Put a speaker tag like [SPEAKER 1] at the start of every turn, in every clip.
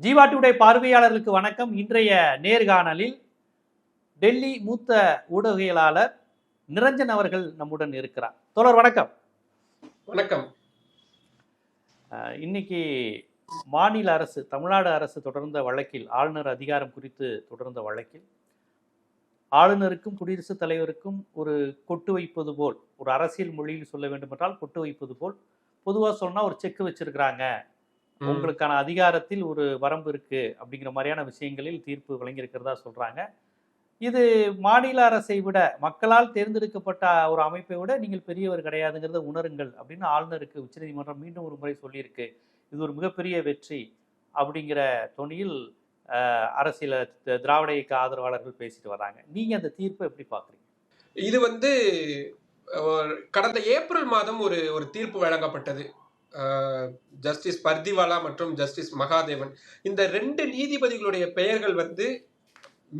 [SPEAKER 1] Jeeva today பார்வையாளர்களுக்கு வணக்கம். இன்றைய நேர்காணலில் டெல்லி மூத்த ஊடகவியலாளர் நிரஞ்சன் அவர்கள் நம்முடன் இருக்கிறார். தோழர் வணக்கம்.
[SPEAKER 2] வணக்கம்.
[SPEAKER 1] இன்னைக்கு மாநில அரசு, தமிழ்நாடு அரசு தொடர்ந்த வழக்கில், ஆளுநர் அதிகாரம் குறித்து தொடர்ந்த வழக்கில் ஆளுநருக்கும் குடியரசுத் தலைவருக்கும் ஒரு கொட்டு வைப்பது போல், ஒரு அரசியல் மொழியில் சொல்ல வேண்டும் என்றால் கொட்டு வைப்பது போல், பொதுவாக சொன்னா ஒரு செக் வச்சிருக்கிறாங்க, உங்களுக்கான அதிகாரத்தில் ஒரு வரம்பு இருக்கு அப்படிங்கிற மாதிரியான விஷயங்களில் தீர்ப்பு வழங்கியிருக்கிறதா சொல்றாங்க. இது மாநில அரசை விட, மக்களால் தேர்ந்தெடுக்கப்பட்ட ஒரு அமைப்பை விட நீங்கள் பெரியவர் கிடையாதுங்கிறத உணருங்கள் அப்படின்னு ஆளுநருக்கு உச்சநீதிமன்றம் மீண்டும் ஒரு முறை சொல்லியிருக்கு. இது ஒரு மிகப்பெரிய வெற்றி அப்படிங்கிற தொனியில் அரசியல திராவிட இயக்க ஆதரவாளர்கள் பேசிட்டு வர்றாங்க. நீங்க அந்த தீர்ப்பை எப்படி பாக்குறீங்க?
[SPEAKER 2] இது கடந்த ஏப்ரல் மாதம் ஒரு தீர்ப்பு வழங்கப்பட்டது. ஜஸ்டிஸ் பர்திவாலா மற்றும் ஜஸ்டிஸ் மகாதேவன், இந்த 2 நீதிபதிகளுடைய பெயர்கள்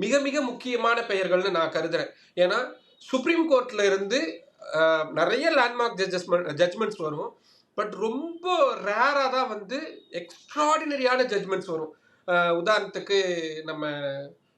[SPEAKER 2] மிக மிக முக்கியமான பெயர்கள்னு நான் கருதுறேன். ஏன்னா சுப்ரீம் கோர்ட்ல இருந்து நிறைய லேண்ட்மார்க் ஜட்ஜ்மெண்ட்ஸ் வரும். பட் ரொம்ப ரேரா தான் எக்ஸ்ட்ராடினரியான ஜட்ஜ்மெண்ட்ஸ் வரும். உதாரணத்துக்கு நம்ம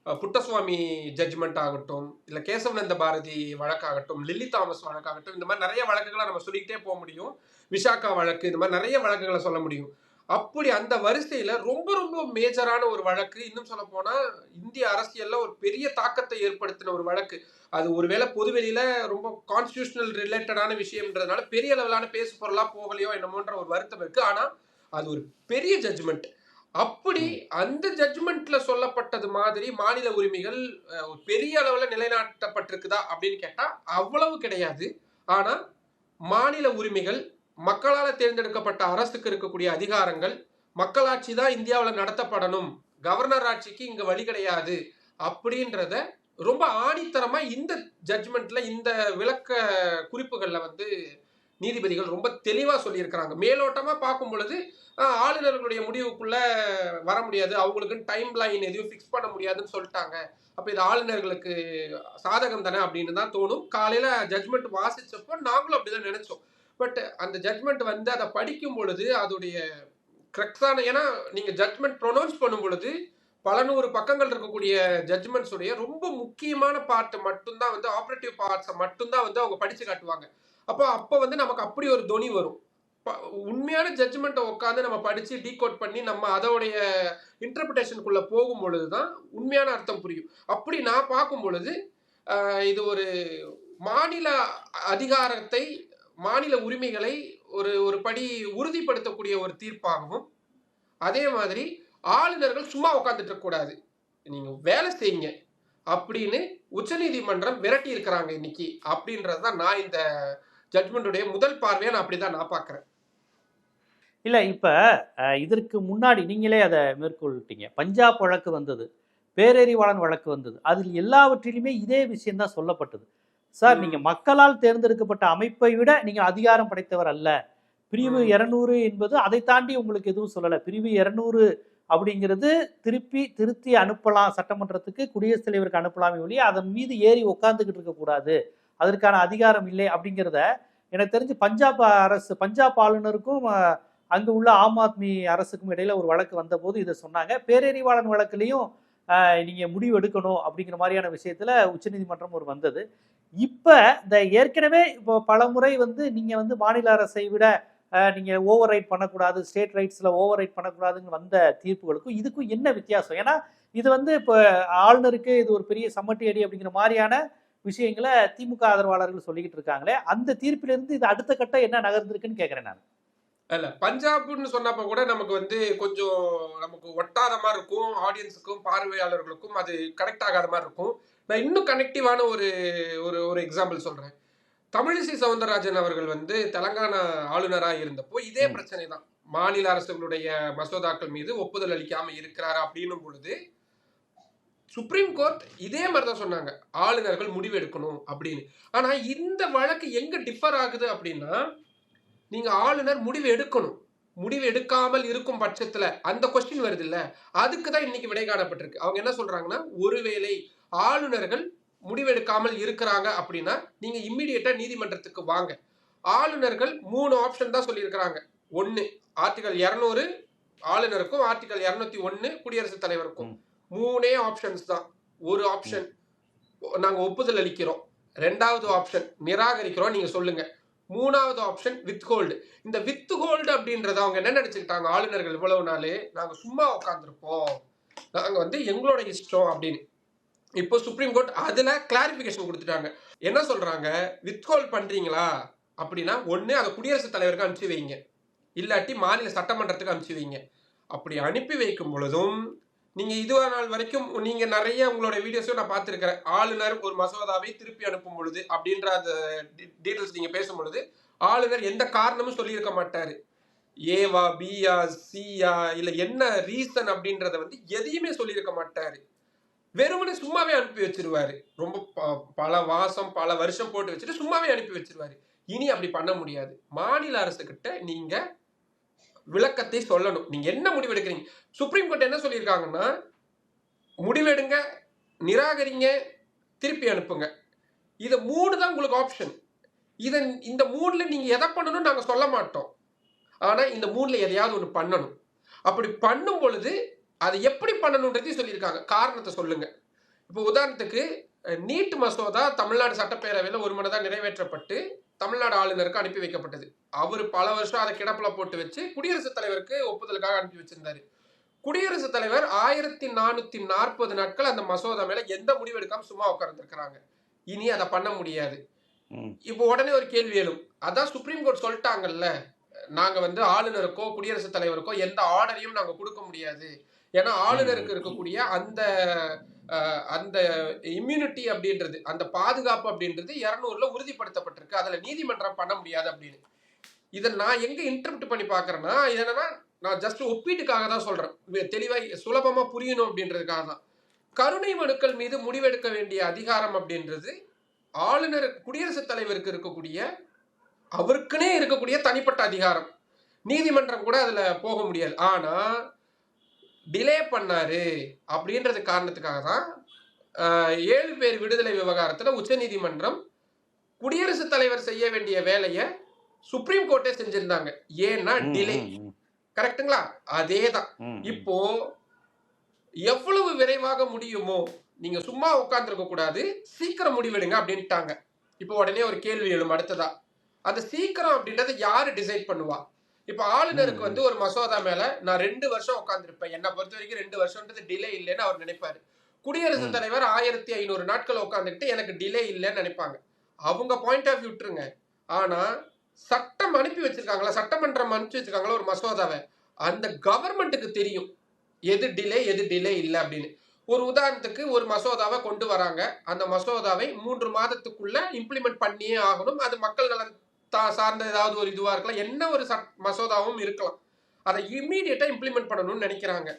[SPEAKER 2] புட்டசுவாமி ஜட்ஜ்மெண்ட் ஆகட்டும், இல்ல கேசவநந்த பாரதி வழக்காகட்டும், லில்லி தாமஸ் வழக்காகட்டும், இந்த மாதிரி நிறைய வழக்குகளை நம்ம சொல்லிக்கிட்டே போக முடியும். விசாகா வழக்கு, இந்த மாதிரி நிறைய வழக்குகளை சொல்ல முடியும். அப்படி அந்த வரிசையில ரொம்ப ரொம்ப மேஜரான ஒரு வழக்கு, இன்னும் சொல்ல போனா இந்திய அரசியல்ல ஒரு பெரிய தாக்கத்தை ஏற்படுத்தின ஒரு வழக்கு. அது ஒருவேளை பொதுவெளியில ரொம்ப கான்ஸ்டிடியூஷனல் ரிலேட்டடான விஷயம்ன்றதுனால பெரிய அளவிலான பேசு பொருளா போகலையோ என்னமோன்ற ஒரு வருத்தம் இருக்கு. ஆனா அது ஒரு பெரிய ஜட்ஜ்மெண்ட். அப்படி அந்த ஜட்ஜ்மெண்ட்ல சொல்லப்பட்டது மாதிரி மாநில உரிமைகள் பெரிய அளவுல நிலைநாட்டப்பட்டிருக்குதா அப்படின்னு கேட்டா அவ்வளவு கிடையாது. ஆனா மாநில உரிமைகள், மக்களால் தேர்ந்தெடுக்கப்பட்ட அரசுக்கு இருக்கக்கூடிய அதிகாரங்கள், மக்களாட்சி தான் இந்தியாவில் நடத்தப்படணும், கவர்னர் ஆட்சிக்கு இங்க வழி கிடையாது அப்படின்றத ரொம்ப ஆணித்தரமா இந்த ஜட்ஜ்மெண்ட்ல, இந்த விளக்க குறிப்புகள்ல நீதிபதிகள் ரொம்ப தெளிவா சொல்லியிருக்கிறாங்க. மேலோட்டமா பார்க்கும் பொழுது ஆளுநர்களுடைய முடிவுக்குள்ள வர முடியாது, அவங்களுக்கு டைம் லைன் எதையும் ஃபிக்ஸ் பண்ண முடியாதுன்னு சொல்லிட்டாங்க, அப்ப இது ஆளுநர்களுக்கு சாதகம் தானே அப்படின்னு தான் தோணும். காலையில ஜட்ஜ்மெண்ட் வாசிச்சப்போ நாங்களும் அப்படிதான் நினைச்சோம். பட் அந்த ஜட்ஜ்மெண்ட் அதை படிக்கும் பொழுது அதோடைய கிரக்ஸான, ஏன்னா நீங்க ஜட்ஜ்மெண்ட் ப்ரொனவுன்ஸ் பண்ணும் பொழுது பல நூறு பக்கங்கள் இருக்கக்கூடிய ஜட்ஜ்மெண்ட்ஸ் உடைய ரொம்ப முக்கியமான பார்ட் மட்டும்தான் ஆபரேட்டிவ் பார்ட்ஸை மட்டும்தான் அவங்க படிச்சு காட்டுவாங்க. அப்போ நமக்கு அப்படி ஒரு தொனி வரும். உண்மையான ஜட்ஜ்மெண்ட்டை உட்காந்து நம்ம படிச்சு டீகோட் பண்ணி நம்ம அதோடைய இன்டர்பிரேஷனுக்குள்ள போகும் பொழுதுதான் உண்மையான அர்த்தம் புரியும். அப்படி நான் பார்க்கும் பொழுது இது ஒரு மாநில அதிகாரத்தை, மாநில உரிமைகளை ஒரு படி உறுதிப்படுத்தக்கூடிய ஒரு தீர்ப்பாகவும், அதே மாதிரி ஆளுநர்கள் சும்மா உட்காந்துட்டு இருக்க கூடாது, நீங்க வேலை செய்யுங்க அப்படின்னு உச்சநீதிமன்றம் விரட்டி இருக்கிறாங்க இன்னைக்கு. அப்படின்றதுதான் நான் இந்த ஜட்ஜ்மெண்ட்டுடைய முதல் பார்வையை நான் அப்படிதான் நான் பார்க்கிறேன்.
[SPEAKER 1] இல்ல, இப்ப இதற்கு முன்னாடி நீங்களே அதை மேற்கொள்ளிட்டீங்க. பஞ்சாப் வழக்கு வந்தது, பேரறிவாளன் வழக்கு வந்தது, அதில் எல்லாவற்றிலுமே இதே விஷயம் தான் சொல்லப்பட்டது. சார், நீங்க மக்களால் தேர்ந்தெடுக்கப்பட்ட அமைப்பை விட நீங்க அதிகாரம் படைத்தவர் அல்ல. பிரிவு 200 என்பது அதை தாண்டி உங்களுக்கு எதுவும் சொல்லல. பிரிவு 200 அப்படிங்கிறது திருத்தி அனுப்பலாம், சட்டமன்றத்துக்கு குடியரசுத் தலைவருக்கு அனுப்பலாமே ஒழிய அதன் மீது ஏறி உட்கார்ந்துகிட்டு இருக்க கூடாது, அதற்கான அதிகாரம் இல்லை அப்படிங்கிறத எனக்கு தெரிஞ்சு பஞ்சாப் ஆளுநருக்கும் அங்கு உள்ள ஆம் ஆத்மி அரசுக்கும் இடையில ஒரு வழக்கு வந்த போது இதை சொன்னாங்க. பேரறிவாளன் வழக்குலையும் நீங்க முடிவு எடுக்கணும் அப்படிங்கிற மாதிரியான விஷயத்துல உச்சநீதிமன்றம் ஒரு வந்தது. இப்ப இந்த ஏற்கனவே இப்போ பல முறை நீங்க மாநில அரசை விட நீங்க ஓவர் ரைட் பண்ணக்கூடாது, ஸ்டேட் ரைட்ஸ்ல ஓவர் ரைட் பண்ணக்கூடாதுன்னு வந்த தீர்ப்புகளுக்கும் இதுக்கும் என்ன வித்தியாசம்? ஏன்னா இது இப்போ ஆளுநருக்கு இது ஒரு பெரிய சம்மட்டி அடி அப்படிங்கிற மாதிரியான விஷயங்களை திமுக ஆதரவாளர்கள் சொல்லிக்கிட்டு இருக்காங்களே, அந்த தீர்ப்பிலிருந்து இது அடுத்த கட்டம் என்ன நகர்ந்திருக்குன்னு கேட்கிறேன் நான்.
[SPEAKER 2] இல்ல, பஞ்சாப்னு சொன்னப்ப கூட நமக்கு கொஞ்சம் நமக்கு ஒட்டாத மாதிரி இருக்கும், ஆடியன்ஸுக்கும் பார்வையாளர்களுக்கும் அது கனெக்ட் ஆகாத மாதிரி இருக்கும். நான் இன்னும் கனெக்டிவான ஒரு எக்ஸாம்பிள் சொல்றேன். தமிழிசை சவுந்தரராஜன் அவர்கள் தெலங்கானா ஆளுநராக இருந்தப்போ இதே பிரச்சனை தான். மாநில அரசுகளுடைய மசோதாக்கள் மீது ஒப்புதல் அளிக்காம இருக்கிறாரா அப்படின்னும் பொழுது சுப்ரீம் கோர்ட் இதே மாதிரிதான் சொன்னாங்க, ஆளுநர்கள் முடிவு எடுக்கணும் அப்படின்னு. ஆனா இந்த வழக்கு எங்க டிஃபர் ஆகுது அப்படின்னா, நீங்க ஆளுநர் முடிவு எடுக்கணும், முடிவு எடுக்காமல் இருக்கும் பட்சத்துல அந்த கொஸ்டின் வருது இல்ல, அதுக்குதான் இன்னைக்கு விடை காணப்பட்டிருக்கு. அவங்க என்ன சொல்றாங்கன்னா, ஒருவேளை ஆளுநர்கள் முடிவெடுக்காமல் இருக்கிறாங்க அப்படின்னா நீங்க இம்மிடியேட்டா நீதிமன்றத்துக்கு வாங்க. ஆளுநர்கள் 3 ஆப்ஷன் தான் சொல்லியிருக்கிறாங்க. ஒன்னு ஆர்டிகல் 200, ஆளுநருக்கும் ஆர்டிகல் 201 குடியரசுத் தலைவருக்கும்
[SPEAKER 1] ம்.
[SPEAKER 2] 3 ஆப்ஷன்ஸ் தான். ஒரு ஆப்ஷன் நாங்க ஒப்புதல் அளிக்கிறோம், 2வது ஆப்ஷன் நிராகரிக்கிறோம், நீங்க சொல்லுங்க, 3வது ஆப்ஷன் வித்ஹோல்டு. இந்த வித்ஹோல்டு அப்படின்றத அவங்க என்ன நினைச்சுக்கிட்டாங்க, ஆளுநர்கள் இவ்வளவு நாள் நாங்க சும்மா உட்காந்துருப்போம், நாங்க வந்து எங்களோட இஷ்டம் அப்படின்னு. இப்போ சுப்ரீம் கோர்ட் அதுல கிளாரிபிகேஷன் கொடுத்துட்டாங்க. என்ன சொல்றாங்க, வித்ஹோல்ட் பண்றீங்களா அப்படின்னா ஒண்ணு அதை குடியரசுத் தலைவருக்கு அனுப்பிச்சு வைங்க, இல்லாட்டி மாநில சட்டமன்றத்துக்கு அனுப்பிச்சு வைங்க. அப்படி அனுப்பி வைக்கும் பொழுதும் நீங்க இதுவா நாள் வரைக்கும் நீங்க நிறைய உங்களோட வீடியோஸும் நான் பார்த்திருக்கிறேன், ஆளுநர் ஒரு மசோதாவை திருப்பி அனுப்பும் பொழுது அப்படின்ற அந்த டீடைல்ஸ் நீங்க பேசும் பொழுது ஆளுநர் எந்த காரணமும் சொல்லியிருக்க மாட்டாரு, ஏவா பியா சியா இல்ல என்ன ரீசன் அப்படின்றத வந்து எதையுமே சொல்லியிருக்க மாட்டாரு. வெறுமனே சும்மாவே அனுப்பி வச்சிருவாரு. ரொம்ப பல மாசம் பல வருஷம் போட்டு வச்சுட்டு சும்மாவே அனுப்பி வச்சிருவாரு. இனி அப்படி பண்ண முடியாது. மாநில அரசு கிட்ட நீங்க விளக்கத்தை சொல்லணும், நீங்க என்ன முடிவு எடுக்கிறீங்க. சுப்ரீம் கோர்ட் என்ன சொல்லியிருக்காங்கன்னா, முடிவெடுங்க, நிராகரிங்க, திருப்பி அனுப்புங்க. இத 3 தான் உங்களுக்கு ஆப்ஷன். இந்த 3ல நீங்க எதை பண்ணணும்னு நாங்க சொல்ல மாட்டோம். ஆனா இந்த 3ல எதையாவது ஒண்ணு பண்ணணும். அப்படி பண்ணும் பொழுது அதை எப்படி பண்ணணும்ன்றதையும் சொல்லியிருக்காங்க. காரணத்தை சொல்லுங்க. இப்போ உதாரணத்துக்கு நீட் மசோதா தமிழ்நாடு சட்டப்பேரவையில் ஒருமனதாக நிறைவேற்றப்பட்டு தமிழ்நாடு ஆளுநருக்கு அனுப்பி வைக்கப்பட்டது. அவர் பல வருஷம் அதை கிடப்புல போட்டு வச்சு குடியரசுத் தலைவருக்கு ஒப்புதலுக்காக அனுப்பி வச்சிருந்தாரு. குடியரசுத் தலைவர் 1440 நாட்கள் அந்த மசோதா மேல எந்த முடிவு எடுக்காம சும்மா உட்கார்ந்துருக்கிறாங்க. இனி அதை பண்ண முடியாது. இப்போ உடனே ஒரு கேள்வி எழும், அதான் சுப்ரீம் கோர்ட் சொல்லிட்டாங்கல்ல, நாங்க வந்து ஆளுநருக்கோ குடியரசுத் தலைவருக்கோ எந்த ஆர்டரையும் நாங்க கொடுக்க முடியாது, ஏன்னா ஆளுநருக்கு இருக்கக்கூடிய அந்த அந்த இம்யூனிட்டி அப்படின்றது, அந்த பாதுகாப்பு அப்படின்றது 200ல உறுதிப்படுத்தப்பட்டிருக்கு, அதுல நீதிமன்றம் பண்ண முடியாது அப்படின்னு. இதை நான் எங்க இன்டர்பிரட் பண்ணி பாக்குறேன்னா, என்னன்னா நான் ஜஸ்ட் ஒப்பீட்டுக்காக தான் சொல்றேன், தெளிவா சுலபமா புரியணும் அப்படின்றதுக்காக தான். கருணை மனுக்கள் மீது முடிவெடுக்க வேண்டிய அதிகாரம் அப்படின்றது ஆளுநர் குடியரசுத் தலைவருக்கு இருக்கக்கூடிய அவருக்குனே இருக்கக்கூடிய தனிப்பட்ட அதிகாரம். நீதிமன்றம் கூட அதுல போக முடியாது. ஆனா டிலே பண்ணாரு அப்படின்றது காரணத்துக்காக தான் 7 பேர் விடுதலை விவகாரத்துல உச்சநீதிமன்றம் குடியரசுத் தலைவர் செய்ய வேண்டிய வேலையை சுப்ரீம் கோர்ட்டே செஞ்சிருந்தாங்க. ஏன்னா டிலே. கரெக்ட்டுங்களா? அதேதான். இப்போ எவ்வளவு விரைவாக முடியுமோ, நீங்க சும்மா உட்கார்ந்துருக்க கூடாது, சீக்கிரம் முடிவெடுங்க அப்படின்ட்டாங்க. இப்போ உடனே ஒரு கேள்வி எழும் அடுத்ததா, அந்த சீக்கிரம் அப்படின்றத யாரு டிசைட் பண்ணுவா? இப்ப ஆளுநருக்கு வந்து ஒரு மசோதா மேல நான் 2 வருஷம் உட்கார்ந்துருப்பேன், என்ன பொறுத்த வரைக்கும் 2 வருஷம்ன்றது டிலே இல்லைன்னு அவர் நினைப்பாரு. குடியரசுத் தலைவர் 1500 நாட்கள் உட்கார்ந்துட்டு எனக்கு டிலே இல்லைன்னு நினைப்பாங்க. அவங்க பாயிண்ட் ஆஃப் வியூ விட்டுருங்க. ஆனா சட்டம் அனுப்பி வச்சிருக்காங்களா, சட்டமன்றம் அனுப்பி வச்சிருக்காங்களா ஒரு மசோதாவை, அந்த கவர்மெண்ட்டுக்கு தெரியும் எது டிலே எது டிலே இல்லை அப்படின்னு. ஒரு உதாரணத்துக்கு ஒரு மசோதாவை கொண்டு வராங்க, அந்த மசோதாவை 3 மாதத்துக்குள்ள இம்ப்ளிமெண்ட் பண்ணியே ஆகணும், அது மக்கள் நலன் சார்ந்த ஏதாவது ஒரு இதுவா இருக்கலாம், என்ன ஒரு மசோதாவும் இருக்கலாம், அதை இம்மீடியட்டா இம்ப்ளிமெண்ட் பண்ணணும்னு நினைக்கிறாங்க.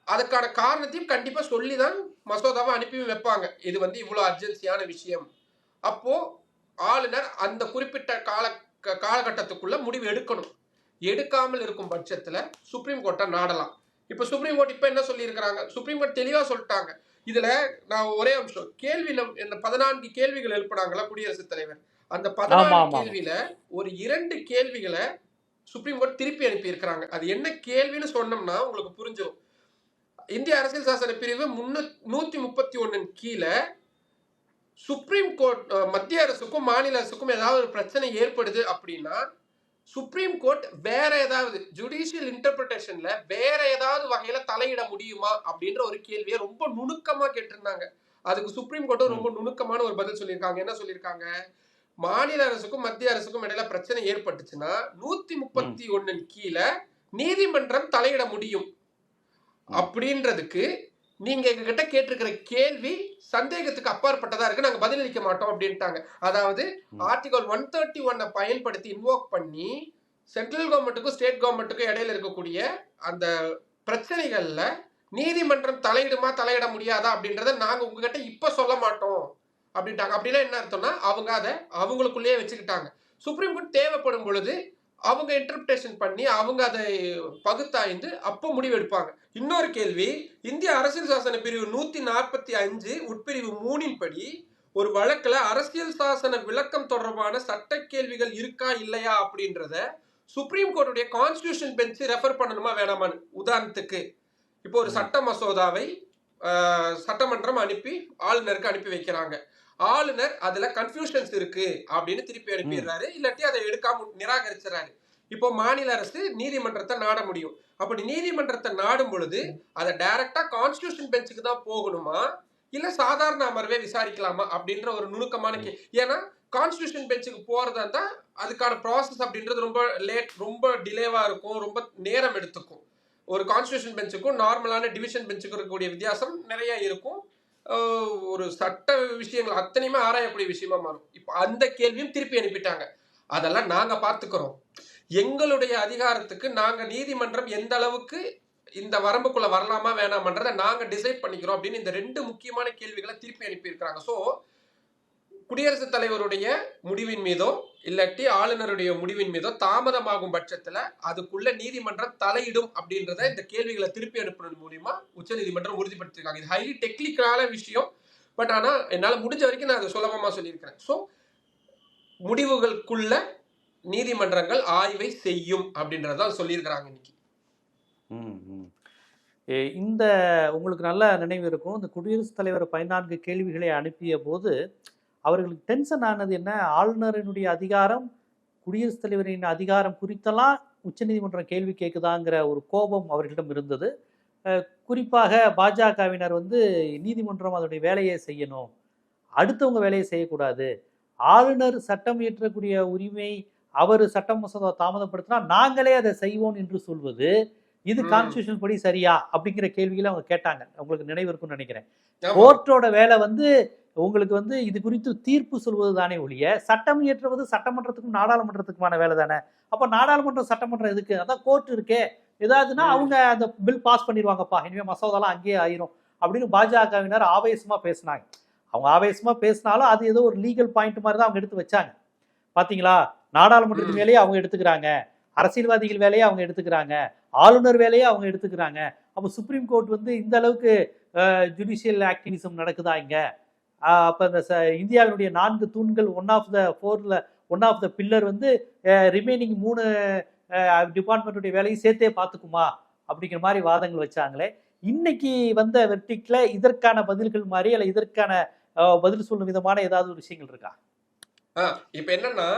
[SPEAKER 2] அதுக்கான காரணத்தையும் கண்டிப்பா சொல்லிதான் மசோதாவை அனுப்பி வைப்பாங்க, இது வந்து இவ்வளவு அர்ஜென்சியான விஷயம். அப்போ ஆளுநர் அந்த குறிப்பிட்ட காலகட்டத்துக்குள்ள முடிவு எடுக்கணும். எடுக்காமல் இருக்கும் பட்சத்துல சுப்ரீம் கோர்ட்டை நாடலாம். இப்ப சுப்ரீம் கோர்ட் இப்ப என்ன சொல்லி இருக்கிறாங்க, சுப்ரீம் கோர்ட் தெளிவா சொல்லிட்டாங்க. இதுல நான் ஒரே அம்சம், கேள்வி 14 கேள்விகள் எழுப்பினாங்களா குடியரசுத் தலைவர், அந்த 14 கேள்வியில ஒரு 2 கேள்விகளை சுப்ரீம் கோர்ட் திருப்பி அனுப்பி இருக்கிறாங்க. அது என்ன கேள்வின்னு சொன்னோம்னா உங்களுக்கு புரிஞ்சிடும். இந்திய அரசியல் சாசன பிரிவு 131 கீழே சுப்ரீம் கோர்ட் மத்திய அரசுக்கும் மாநில அரசுக்கும் ஏதாவது ஒரு பிரச்சனை ஏற்படுது அப்படின்னா சுப்ரீம் கோர்ட் வேற ஏதாவது ஜுடிஷியல் இன்டர்பிரேஷன்ல வேற ஏதாவது வகையில தலையிட முடியுமா அப்படின்ற ஒரு கேள்வியை ரொம்ப நுணுக்கமா கேட்டிருந்தாங்க. அதுக்கு சுப்ரீம் கோர்ட்டும் ரொம்ப நுணுக்கமான ஒரு பதில் சொல்லியிருக்காங்க. என்ன சொல்லியிருக்காங்க, மாநில அரசுக்கும் மத்திய அரசுக்கும் இடையில பிரச்சனை ஏற்பட்டுச்சுன்னா 131 கீழே நீதிமன்றம் தலையிட முடியும் அப்படின்றதுக்கு நீங்க எங்க கிட்ட கேட்டிருக்கிற கேள்வி சந்தேகத்துக்கு அப்பாற்பட்டதா இருக்கு, நாங்க பதிலளிக்க மாட்டோம் அப்படின்ட்டாங்க. அதாவது ஆர்டிகல் 131 பயன்படுத்தி இன்வோக் பண்ணி சென்ட்ரல் கவர்மெண்ட்டுக்கும் ஸ்டேட் கவர்மெண்ட்டுக்கும் இடையில இருக்கக்கூடிய அந்த பிரச்சனைகள்ல நீதிமன்றம் தலையிடுமா தலையிட முடியாதா அப்படின்றத நாங்க உங்ககிட்ட இப்ப சொல்ல மாட்டோம் அப்படின்ட்டாங்க. அப்படின்னா என்ன அர்த்தம்னா அவங்க அதை அவங்களுக்குள்ளேயே வச்சுக்கிட்டாங்க. சுப்ரீம் கோர்ட் தேவைப்படும் பொழுது அவங்க இன்டர்பிரேஷன் பண்ணி அவங்க அதை பகுத்தாய்ந்து அப்போ முடிவெடுப்பாங்க. இன்னொரு கேள்வி, இந்திய அரசியல் சாசன பிரிவு 145 உட்பிரிவு 3 படி ஒரு வழக்குல அரசியல் சாசன விளக்கம் தொடர்பான சட்ட கேள்விகள் இருக்கா இல்லையா அப்படின்றத சுப்ரீம் கோர்ட்டுடைய கான்ஸ்டிடியூஷன் பெஞ்ச் ரெஃபர் பண்ணணுமா வேணாமான்னு. உதாரணத்துக்கு இப்போ ஒரு சட்ட மசோதாவை சட்டமன்றம் அனுப்பி ஆளுநருக்கு அனுப்பி வைக்கிறாங்க. ஆளுநர் அதுல கன்ஃபியூஷன்ஸ் இருக்கு அப்படின்னு திருப்பி அனுப்பிடுறாரு, இல்லாட்டி அதை எடுக்காம நிராகரிச்சுறாரு. இப்போ மாநில அரசு நீதிமன்றத்தை நாட முடியும். அப்படி நீதிமன்றத்தை நாடும் பொழுது அதை டைரக்டா கான்ஸ்டிடியூஷன் பெஞ்சுக்கு தான் போகணுமா இல்ல சாதாரண அமர்வே விசாரிக்கலாமா அப்படின்ற ஒரு நுணுக்கமான ஏன்னா கான்ஸ்டிடியூஷன் பெஞ்சுக்கு போறதா இருந்தா அதுக்கான ப்ராசஸ் அப்படின்றது ரொம்ப லேட், ரொம்ப டிலேவா இருக்கும், ரொம்ப நேரம் எடுத்துக்கும். ஒரு கான்ஸ்டிடியூஷன் பெஞ்சுக்கும் நார்மலான டிவிஷன் பெஞ்சுக்கும் இருக்கக்கூடிய வித்தியாசம் நிறைய இருக்கும். ஒரு சட்ட விஷயங்கள் அத்தனையுமே ஆராயக்கூடிய விஷயமா மாறும். இப்போ அந்த கேள்வியும் திருப்பி அனுப்பிட்டாங்க. அதெல்லாம் நாங்க பார்த்துக்கிறோம். எங்களுடைய அதிகாரத்துக்கு நாங்க நீதிமன்றம் எந்த அளவுக்கு இந்த வரம்புக்குள்ள வரலாமா வேணாமன்றதை நாங்க டிசைட் பண்ணிக்கிறோம் அப்படின்னு இந்த 2 முக்கியமான கேள்விகளை திருப்பி அனுப்பியிருக்கிறாங்க. ஸோ குடியரசுத் தலைவருடைய முடிவின் மீதோ இல்லாட்டி ஆளுநருடைய முடிவின் மீதோ தாமதமாகும் பட்சத்துல அதுக்குள்ள நீதிமன்றம் தலையிடும் அப்படின்றத இந்த கேள்விகளை திருப்பி அனுப்புறது மூலியமா உச்ச நீதிமன்றம் உறுதிப்படுத்திருக்காங்க. இது ஹைலி டெக்னிக்கலான விஷயம். பட் ஆனா என்னால முடிஞ்ச வரைக்கும் நான் அதை சுலபமா சொல்லியிருக்கிறேன். ஸோ முடிவுகளுக்குள்ள நீதிமன்றங்கள் ஆய்வை செய்யும் அப்படின்றதான் சொல்லியிருக்கிறாங்க இன்னைக்கு.
[SPEAKER 1] இந்த உங்களுக்கு நல்ல நினைவு இருக்கும், இந்த குடியரசுத் தலைவர் 14 கேள்விகளை அனுப்பிய போது அவர்களுக்கு டென்ஷன் ஆனது என்ன, ஆளுநரினுடைய அதிகாரம் குடியரசுத் தலைவரின் அதிகாரம் குறித்தெல்லாம் உச்சநீதிமன்றம் கேள்வி கேட்குதாங்கிற ஒரு கோபம் அவர்களிடம் இருந்தது. குறிப்பாக பாஜகவினர் நீதிமன்றம் அதனுடைய வேலையை செய்யணும், அடுத்தவங்க வேலையை செய்யக்கூடாது, ஆளுநர் சட்டம் இயற்றக்கூடிய உரிமை அவர் சட்டம் மசோதா தாமதப்படுத்தினா நாங்களே அதை செய்வோம் என்று சொல்வது இது கான்ஸ்டிடியூஷன் படி சரியா அப்படிங்கிற கேள்விகளை அவங்க கேட்டாங்க. உங்களுக்கு நினைவு இருக்கும்னு நினைக்கிறேன். கோர்ட்டோட வேலை உங்களுக்கு இது குறித்து தீர்ப்பு சொல்வது தானே ஒழிய சட்டம் இயற்றுவது சட்டமன்றத்துக்கும் நாடாளுமன்றத்துக்குமான வேலை தானே. அப்ப நாடாளுமன்றம் சட்டமன்றம் எதுக்கு, அதான் கோர்ட் இருக்கே, ஏதாவதுன்னா அவங்க அந்த பில் பாஸ் பண்ணிடுவாங்கப்பா, இனிமே மசோதாலாம் அங்கேயே ஆயிரும் அப்படின்னு பாஜகவினர் ஆவேசமா பேசினாங்க. அவங்க ஆவேசமா பேசினாலும் அது ஏதோ ஒரு லீகல் பாயிண்ட் மாதிரி தான் அவங்க எடுத்து வச்சாங்க. பாத்தீங்களா, நாடாளுமன்றத்தின் வேலையை அவங்க எடுத்துக்கிறாங்க, அரசியல்வாதிகள் வேலையை அவங்க எடுத்துக்கிறாங்க, ஆளுநர் வேலையை அவங்க எடுத்துக்கிறாங்க. அப்போ சுப்ரீம் கோர்ட் இந்த அளவுக்கு ஜுடிஷியல் ஆக்டிவிசம் நடக்குதா இங்க? அப்போ இந்த இந்தியாவினுடைய 4 தூண்கள் one of the pillar remaining 3 டிபார்ட்மெண்ட்டுடைய வேலையை சேர்த்தே பார்த்துக்குமா அப்படிங்கிற மாதிரி வாதங்கள் வச்சாங்களே. இன்னைக்கு வந்த வெர்டிக்ல இதற்கான பதில்கள் மாதிரி அல்ல இதற்கான பதில் சொல்லும் விதமான ஏதாவது ஒரு விஷயங்கள் இருக்கா?
[SPEAKER 2] இப்ப என்னன்னா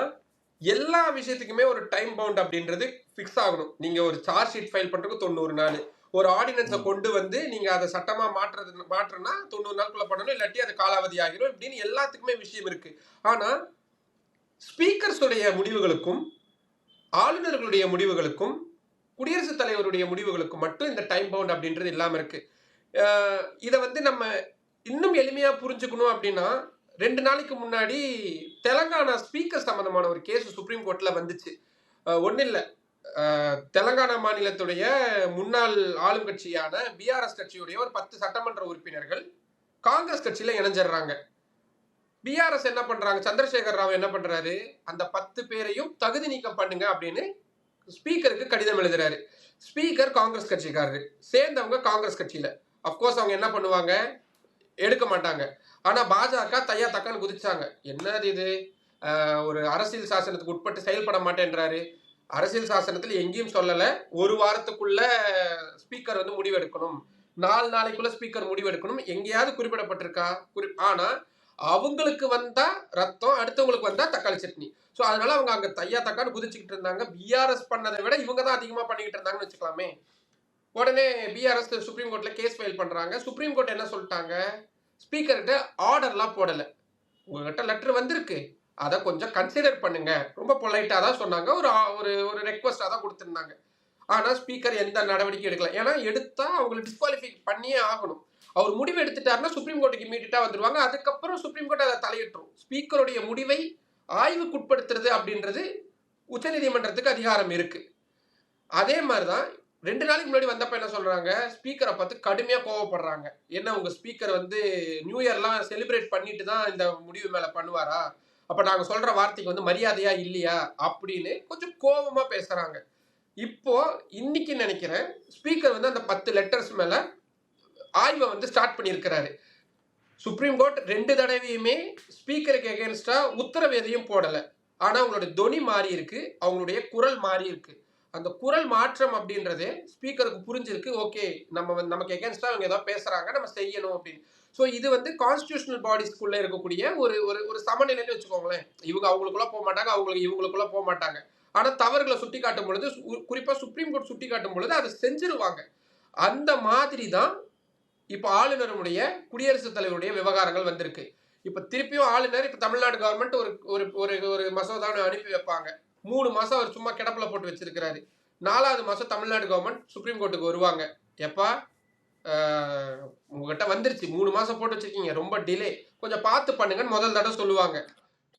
[SPEAKER 2] எல்லா விஷயத்துக்குமே ஒரு டைம் பவுண்ட் அப்படின்றது ஃபிக்ஸ் ஆகணும். நீங்க ஒரு சார்ஜ் ஷீட் ஃபைல் பண்றதுக்கு 90 நாள், ஒரு ஆர்டினன்ஸை கொண்டு நீங்க அதை சட்டமா மாற்றுனா 90 நாளுக்குள்ள பண்ணணும், இல்லாட்டி அது காலாவதி ஆகிரும் இப்படின்னு எல்லாத்துக்குமே விஷயம் இருக்கு. ஆனா ஸ்பீக்கர்ஸுடைய முடிவுகளுக்கும் ஆளுநர்களுடைய முடிவுகளுக்கும் குடியரசுத் தலைவருடைய முடிவுகளுக்கும் மட்டும் இந்த டைம் பவுண்ட் அப்படின்றது இல்லாம இருக்கு. இதை நம்ம இன்னும் எளிமையா புரிஞ்சுக்கணும் அப்படின்னா 2 நாளைக்கு முன்னாடி தெலங்கானா ஸ்பீக்கர் சம்பந்தமான ஒரு கேஸ் சுப்ரீம் கோர்ட்ல வந்துச்சு. ஒன்னும் இல்லை, தெலங்கானா மாநிலத்துடைய முன்னாள் ஆளும் கட்சியான பிஆர்எஸ் கட்சியுடைய ஒரு 10 சட்டமன்ற உறுப்பினர்கள் காங்கிரஸ் கட்சியில இணைஞ்சிடுறாங்க. பிஆர்எஸ் என்ன பண்றாங்க, சந்திரசேகர் ராவ் என்ன பண்றாரு, அந்த 10 பேரையும் தகுதி நீக்கம் பண்ணுங்க அப்படின்னு ஸ்பீக்கருக்கு கடிதம் எழுதுறாரு. ஸ்பீக்கர் காங்கிரஸ் கட்சிக்காரரு, சேர்ந்தவங்க காங்கிரஸ் கட்சியில. அப்கோர்ஸ் அவங்க என்ன பண்ணுவாங்க, எடுக்க மாட்டாங்க. ஆனா பாஜக தையா தக்கான்னு குதிச்சாங்க. என்னது இது, ஒரு அரசியல் சாசனத்துக்கு உட்பட்டு செயல்பட மாட்டேன்றாரு. அரசியல் சாசனத்தில் எங்கேயும் சொல்லல ஒரு வாரத்துக்குள்ள ஸ்பீக்கர் முடிவெடுக்கணும், 4 நாளைக்குள்ள ஸ்பீக்கர் முடிவெடுக்கணும், எங்கேயாவது குறிப்பிடப்பட்டிருக்கா? ஆனா அவங்களுக்கு வந்தா ரத்தம், அடுத்தவங்களுக்கு வந்தா தக்காளி சட்னி. ஸோ அதனால அவங்க அங்க தையா தக்கான்னு குதிச்சுக்கிட்டு இருந்தாங்க. பிஆர்எஸ் பண்ணதை விட இவங்க தான் அதிகமா பண்ணிக்கிட்டு இருந்தாங்கன்னு வச்சுக்கலாமே. உடனே பிஆர்எஸ் சுப்ரீம் கோர்ட்ல கேஸ் ஃபைல் பண்றாங்க. சுப்ரீம் கோர்ட் என்ன சொல்லிட்டாங்க, ஸ்பீக்கர்கிட்ட ஆர்டர்லாம் போடல, உங்ககிட்ட லெட்டர் வந்திருக்கு, அதை கொஞ்சம் கன்சிடர் பண்ணுங்க, ரொம்ப பொலைட்டா தான் சொன்னாங்க, ஒரு ரெக்வஸ்டா தான் கொடுத்துருந்தாங்க. ஆனா ஸ்பீக்கர் எந்த நடவடிக்கை எடுக்கல. ஏன்னா எடுத்தா அவங்களை டிஸ்குவாலிஃபை பண்ணியே ஆகணும். அவர் முடிவு எடுத்துட்டாருன்னா சுப்ரீம் கோர்ட்டுக்கு இமீடியட்டா வந்துருவாங்க. அதுக்கப்புறம் சுப்ரீம் கோர்ட் அதை தலையிட்டுரும். ஸ்பீக்கருடைய முடிவை ஆய்வுக்குட்படுத்துறது அப்படின்றது உச்சநீதிமன்றத்துக்கு அதிகாரம் இருக்கு. அதே மாதிரிதான் 2 நாளைக்கு முன்னாடி வந்தப்ப என்ன சொல்றாங்க, ஸ்பீக்கரை பார்த்து கடுமையா கோவப்படுறாங்க. என்ன உங்க ஸ்பீக்கர் நியூ இயர்லாம் செலிப்ரேட் பண்ணிட்டு தான் இந்த முடிவு மேல பண்ணுவாரா, அப்ப நாங்க சொல்ற வார்த்தைக்கு மரியாதையா இல்லையா அப்படின்னு கொஞ்சம் கோபமா பேசுறாங்க. இப்போ இன்னைக்கு நினைக்கிறேன் ஸ்பீக்கர் அந்த 10 லெட்டர்ஸ் மேல ஆய்வை ஸ்டார்ட் பண்ணியிருக்கிறாரு. சுப்ரீம் கோர்ட் 2 தடவையுமே ஸ்பீக்கருக்கு எகென்ஸ்டா உத்தரவு எதையும் போடல. ஆனா அவங்களுடைய தொனி மாறி இருக்கு, அவங்களுடைய குரல் மாறி இருக்கு. அந்த குரல் மாற்றம் அப்படின்றது ஸ்பீக்கருக்கு புரிஞ்சிருக்கு. ஓகே, நமக்கு எகென்ஸ்டா அவங்க ஏதாவது பேசுறாங்க, நம்ம செய்யணும் அப்படின்னு. ஸோ இது வந்து கான்ஸ்டிடியூஷனல் பாடிஸ்க்குள்ள இருக்கக்கூடிய ஒரு ஒரு ஒரு சமநிலைன்னு வச்சுக்கோங்களேன். இவங்க அவங்களுக்குள்ள போக மாட்டாங்க, அவங்களுக்கு இவங்களுக்குள்ள போக மாட்டாங்க. ஆனா தவறுகளை சுட்டி காட்டும் பொழுது, குறிப்பா சுப்ரீம் கோர்ட் சுட்டி காட்டும் பொழுது அதை செஞ்சிருவாங்க. அந்த மாதிரி தான் இப்ப ஆளுநருடைய குடியரசுத் தலைவருடைய விவகாரங்கள் வந்திருக்கு. இப்ப திருப்பியும் ஆளுநர் இப்ப தமிழ்நாடு கவர்மெண்ட் ஒரு ஒரு ஒரு ஒரு மசோதாவை அனுப்பி வைப்பாங்க. 3 மாசம் அவர் சும்மா கிடப்புல போட்டு வச்சிருக்கிறாரு. 4வது மாசம் தமிழ்நாடு கவர்மெண்ட் சுப்ரீம் கோர்ட்டுக்கு வருவாங்க. எப்பா உங்ககிட்ட வந்துருச்சு, 3 மாசம் போட்டு வச்சிருக்கீங்க, ரொம்ப டிலே, கொஞ்சம் பார்த்து பண்ணுங்கன்னு முதல் தடவை சொல்லுவாங்க.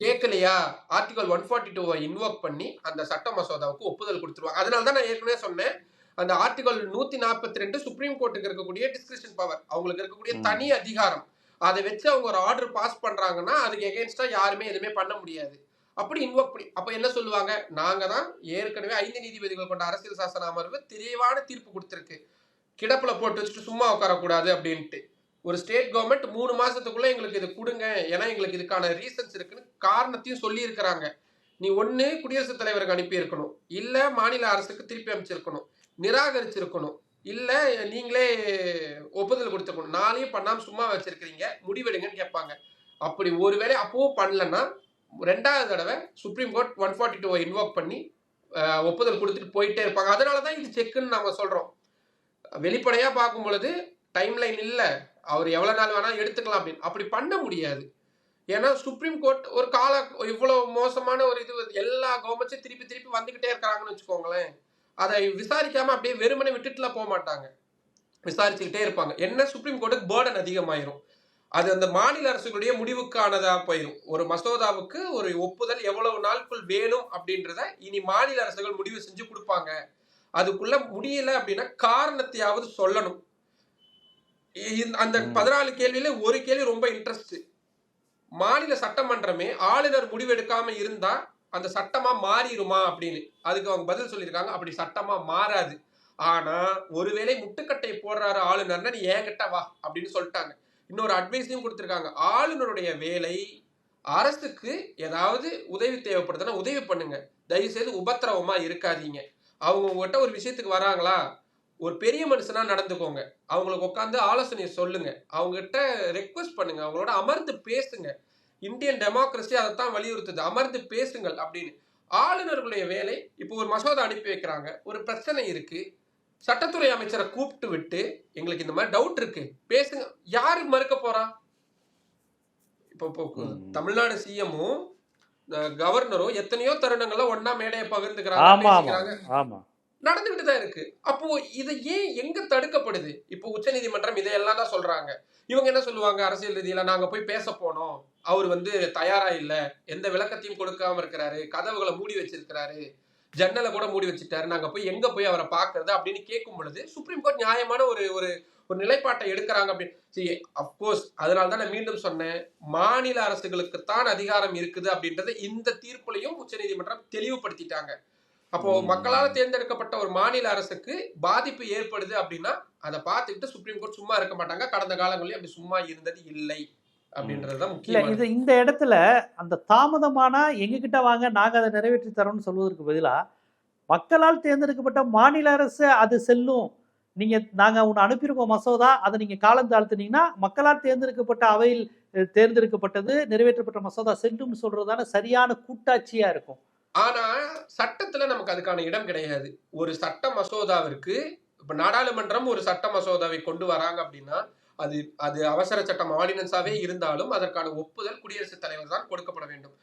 [SPEAKER 2] கேட்கலையா, ஆர்டிகல் 142 இன்வோக் பண்ணி அந்த சட்ட மசோதாவுக்கு ஒப்புதல் கொடுத்துருவாங்க. அதனால தான் நான் ஏற்கனவே சொன்னேன், அந்த ஆர்டிகல் 142 சுப்ரீம் கோர்ட்டுக்கு இருக்கக்கூடிய டிஸ்கிரிஷன் பவர், அவங்களுக்கு இருக்கக்கூடிய தனி அதிகாரம். அதை வச்சு அவங்க ஒரு ஆர்டர் பாஸ் பண்றாங்கன்னா அதுக்கு எகென்ஸ்டா யாருமே எதுவுமே பண்ண முடியாது. அப்படி இன்வோக் பண்ணி அப்ப என்ன சொல்லுவாங்க, நாங்க தான் ஏற்கனவே 5 நீதிபதிகள் கொண்ட அரசியல் சாசன அமர்வு தெளிவான தீர்ப்பு கொடுத்திருக்கு, கிடப்புல போட்டு வச்சுட்டு சும்மா உட்காரக்கூடாது அப்படின்ட்டு. ஒரு ஸ்டேட் கவர்மெண்ட் 3 மாசத்துக்குள்ள எங்களுக்கு இது கொடுங்க, ஏன்னா எங்களுக்கு இதுக்கான ரீசன்ஸ் இருக்குன்னு காரணத்தையும் சொல்லி இருக்கிறாங்க. நீ ஒண்ணு குடியரசுத் தலைவருக்கு அனுப்பி இருக்கணும், இல்ல மாநில அரசுக்கு திருப்பி அனுப்பிச்சிருக்கணும், நிராகரிச்சிருக்கணும், இல்ல நீங்களே ஒப்புதல் கொடுத்துருக்கணும். நாளையும் பண்ணாம சும்மா வச்சிருக்கிறீங்க, முடிவெடுங்கன்னு கேட்பாங்க. அப்படி ஒருவேளை அப்பவும் பண்ணலன்னா 2வது தடவை சுப்ரீம் கோர்ட் 142 இன்வோக் பண்ணி ஒப்புதல் கொடுத்துட்டு போயிட்டே இருப்பாங்க. அதனாலதான் இது செக்குன்னு நாம சொல்றோம். வெளிப்படையா பார்க்கும் பொழுது டைம்லைன் இல்ல, அவர் எவ்வளவு நாள் வேணா எடுத்துக்கலாம் அப்படின்னு. அப்படி பண்ண முடியாது. ஏன்னா சுப்ரீம் கோர்ட் ஒரு இவ்வளவு மோசமான ஒரு இது எல்லா கவர்மெண்ட்ஸும் திருப்பி திருப்பி வந்துகிட்டே இருக்கிறாங்கன்னு வச்சுக்கோங்களேன். அதை விசாரிக்காம அப்படியே வெறுமனே விட்டுட்டுலாம் போக மாட்டாங்க, விசாரிச்சுக்கிட்டே இருப்பாங்க. என்ன சுப்ரீம் கோர்ட்டுக்கு பேர்டன் அதிகமாயிரும். அது அந்த மாநில அரசுகளுடைய முடிவுக்கானதா போயிடும். ஒரு மசோதாவுக்கு ஒரு ஒப்புதல் எவ்வளவு நாட்கள் வேணும் அப்படின்றத இனி மாநில அரசுகள் முடிவு செஞ்சு கொடுப்பாங்க. அதுக்குள்ள முடியல அப்படின்னா காரணத்தையாவது சொல்லணும். அந்த 14 கேள்வியில ஒரு கேள்வி ரொம்ப இன்ட்ரெஸ்ட். மாநில சட்டமன்றமே ஆளுநர் முடிவெடுக்காம இருந்தா அந்த சட்டமா மாறிடுமா அப்படின்னு. அதுக்கு அவங்க பதில் சொல்லியிருக்காங்க, அப்படி சட்டமா மாறாது. ஆனா ஒருவேளை முட்டுக்கட்டை போடுறாரு ஆளுநர்னா நீ என்கிட்ட வா அப்படின்னு சொல்லிட்டாங்க. இன்னொரு அட்வைஸையும் கொடுத்திருக்காங்க, ஆளுநருடைய வேலை அரசுக்கு ஏதாவது உதவி தேவைப்படுதுன்னா உதவி பண்ணுங்க, தயவு செய்து உபத்திரவமா இருக்காதீங்க. அவங்க உங்ககிட்ட ஒரு விஷயத்துக்கு வராங்களா, ஒரு பெரிய மனுஷனா நடந்துக்கோங்க, அவங்களுக்கு உட்காந்து ஆலோசனை சொல்லுங்க, அவங்க கிட்ட ரெக்வஸ்ட் பண்ணுங்க, அவங்களோட அமர்ந்து பேசுங்க. இந்தியன் டெமோக்ரஸி அதைத்தான் வலியுறுத்துது, அமர்ந்து பேசுங்கள் அப்படின்னு. ஆளுநர்களுடைய வேலை, இப்போ ஒரு மசோதா அனுப்பி வைக்கிறாங்க, ஒரு பிரச்சனை இருக்கு, சட்டத்துறை அமைச்சரை கூப்பிட்டு விட்டு எங்களுக்கு இந்த மாதிரி டவுட் இருக்கு பேசுங்க, யாரு மறுக்க போறா? இப்போ தமிழ்நாடு சிஎம்மும் கவர்னரும் எத்தனையோ தருணங்கள்ல ஒன்னா மேடையை பகிர்ந்துக்கிறாங்க, நடந்துகிட்டு தான் இருக்கு. அப்போ இதை ஏன் எங்க தடுக்கப்படுது? இப்போ உச்ச நீதிமன்றம் இதையெல்லாம் தான் சொல்றாங்க. இவங்க என்ன சொல்லுவாங்க, அரசியல் ரீதியில நாங்க போய் பேச போனோம், அவர் தயாரா இல்ல, எந்த விளக்கத்தையும் கொடுக்காம இருக்கிறாரு, கதவுகளை மூடி வச்சிருக்கிறாரு, ஜன்னலை கூட மூடி வச்சுட்டாரு, நாங்க போய் எங்க போய் அவரை பாக்குறது அப்படின்னு கேட்கும் பொழுது சுப்ரீம் கோர்ட் நியாயமான ஒரு ஒரு ஒரு நிலைப்பாட்டை எடுக்கிறாங்க அப்படின்னு. அப்கோர்ஸ் அதனால தான் நான் மீண்டும் சொன்னேன், மாநில அரசுகளுக்குத்தான் அதிகாரம் இருக்குது அப்படின்றத இந்த தீர்ப்புலையும் உச்ச நீதிமன்றம் தெளிவுபடுத்திட்டாங்க. அப்போ மக்களால் தேர்ந்தெடுக்கப்பட்ட ஒரு மாநில அரசுக்கு பாதிப்பு ஏற்படுது அப்படின்னா அதை பார்த்துக்கிட்டு சுப்ரீம் கோர்ட் சும்மா இருக்க மாட்டாங்க. கடந்த காலங்களில் அப்படி சும்மா இருந்தது இல்லை அப்படின்றதுதான் முக்கியம்.
[SPEAKER 1] இது இந்த இடத்துல அந்த தாமதமானா எங்ககிட்ட வாங்க, நாங்க அதை நிறைவேற்றி தரோம்னு சொல்வதற்கு பதிலா மக்களால் தேர்ந்தெடுக்கப்பட்ட மாநில அரசு அது செல்லும், நாங்க ஒன்று அனுப்பியிருக்கோம் மசோதா, அதை நீங்க காலம் தாழ்த்தினீங்கன்னா மக்களால் தேர்ந்தெடுக்கப்பட்ட அவையில் தேர்ந்தெடுக்கப்பட்டது நிறைவேற்றப்பட்ட மசோதா செல்லும் சொல்றதான சரியான கூட்டாட்சியா இருக்கும்.
[SPEAKER 2] ஆனா சட்டத்துல நமக்கு அதுக்கான இடம் கிடையாது. ஒரு சட்ட மசோதாவிற்கு இப்ப நாடாளுமன்றம் ஒரு சட்ட மசோதாவை கொண்டு வராங்க அப்படின்னா அது அது அவசர சட்டம் ஆர்டினன்ஸாவே இருந்தாலும் அதற்கான ஒப்புதல் குடியரசுத் தலைவர் தான் கொடுக்கப்பட வேண்டும்.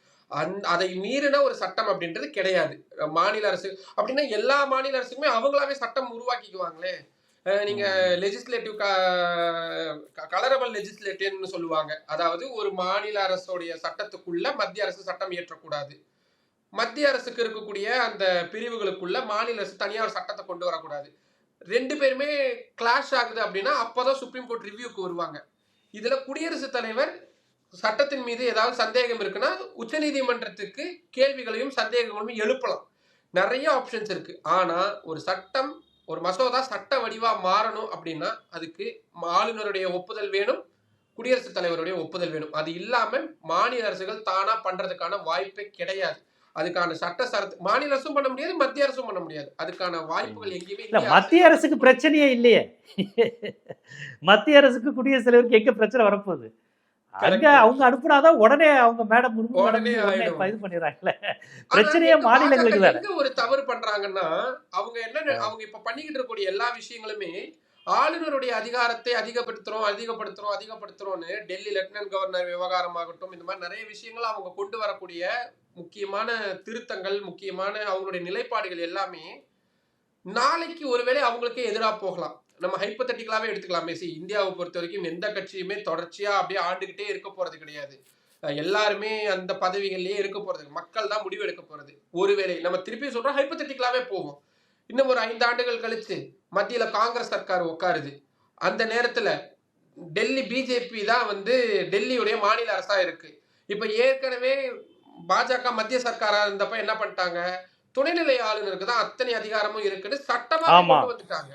[SPEAKER 2] அதை மீறின ஒரு சட்டம் அப்படின்றது கிடையாது. மாநில அரசு அப்படின்னா எல்லா மாநில அரசுக்குமே அவங்களாவே சட்டம் உருவாக்கிக்குவாங்களே. நீங்க லெஜிஸ்லேட்டிவ் கலரபிள் லெஜிஸ்லேட்டிவ்னு சொல்லுவாங்க. அதாவது ஒரு மாநில அரசுடைய சட்டத்துக்குள்ள மத்திய அரசு சட்டம் இயற்றக்கூடாது, மத்திய அரசுக்கு இருக்கக்கூடிய அந்த பிரிவுகளுக்குள்ள மாநில அரசு தனியார் சட்டத்தை கொண்டு வரக்கூடாது. 2 பேருமே கிளாஷ் ஆகுது அப்படின்னா அப்பதான் சுப்ரீம் கோர்ட் ரிவ்யூக்கு வருவாங்க. இதுல குடியரசுத் தலைவர் சட்டத்தின் மீது ஏதாவது சந்தேகம் இருக்குன்னா உச்ச நீதிமன்றத்துக்கு கேள்விகளையும் சந்தேகங்களையும் எழுப்பலாம். நிறைய ஆப்ஷன்ஸ் இருக்கு. ஆனா ஒரு சட்டம், ஒரு மசோதா சட்ட வடிவா மாறணும் அப்படின்னா அதுக்கு ஆளுநருடைய ஒப்புதல் வேணும், குடியரசுத் தலைவருடைய ஒப்புதல் வேணும். அது இல்லாம மாநில அரசுகள் தானா பண்றதுக்கான வாய்ப்பே கிடையாது. அதுக்கான மாநில அரசும் பண்ண முடியாது, மத்திய அரசும் பண்ண முடியாது. அதுக்கான வாய்ப்புகள் எங்கேயுமே
[SPEAKER 1] இல்ல
[SPEAKER 2] இந்திய
[SPEAKER 1] மத்திய
[SPEAKER 2] அரசியல்
[SPEAKER 1] அரசுக்கு பிரச்சனையே இல்லையே. மத்திய அரசுக்கு குடியரசுத் தலைவருக்கு எங்க பிரச்சனை வரப்போகுது? அங்க
[SPEAKER 2] கரெக்ட்.
[SPEAKER 1] அவங்க அனுப்புனாதான் உடனே அவங்க மேடம் முர்மு மேடம்
[SPEAKER 2] உடனே
[SPEAKER 1] உடனே
[SPEAKER 2] ஆயிடும்.
[SPEAKER 1] இது பண்ணிடுறாங்கல்ல.
[SPEAKER 2] ஆனா
[SPEAKER 1] பிரச்சனையே
[SPEAKER 2] எங்க பாஜக
[SPEAKER 1] மாநிலங்களுக்கு தானே.
[SPEAKER 2] எங்க ஒரு தவறு பண்றாங்கன்னா, அவங்க இப்ப பண்ணிக்கிட்டு இருக்கக்கூடிய எல்லா விஷயங்களுமே ஆளுநருடைய அதிகாரத்தை அதிகப்படுத்துறோம்னு டெல்லி லெப்டினன்ட் கவர்னர் விவகாரமாகட்டும், இந்த மாதிரி நிறைய விஷயங்கள் அவங்க கொண்டு வரக்கூடிய முக்கியமான திருத்தங்கள், முக்கியமான அவங்களுடைய நிலைப்பாடுகள் எல்லாமே நாளைக்கு ஒருவேளை அவங்களுக்கே எதிராக போகலாம். நம்ம ஹைப்போதெட்டிக்கலாவே எடுத்துக்கலாமே. இந்தியாவை பொறுத்த வரைக்கும் எந்த கட்சியுமே தொடர்ச்சியா அப்படியே ஆண்டுகிட்டே இருக்க போறது கிடையாது. எல்லாருமே அந்த பதவிகள்லயே இருக்க போறது, மக்கள் தான் முடிவு எடுக்க போறது. ஒருவேளை நம்ம திருப்பி சொல்றோம், ஹைப்போதெட்டிக்கலாவே போவோம். இன்னும் ஒரு 5 ஆண்டுகள் கழிச்சு மத்தியில காங்கிரஸ் சர்க்கார் உட்காருது. அந்த நேரத்துல டெல்லி பிஜேபி தான் டெல்லியுடைய மாநில அரசா இருக்கு. இப்ப ஏற்கனவே பாஜக மத்திய சர்க்காரா இருந்தப்ப என்ன பண்ணிட்டாங்க, துணைநிலை ஆளுநருக்கு தான் அத்தனை அதிகாரமும் இருக்குன்னு சட்டமா கொண்டு வந்துட்டாங்க.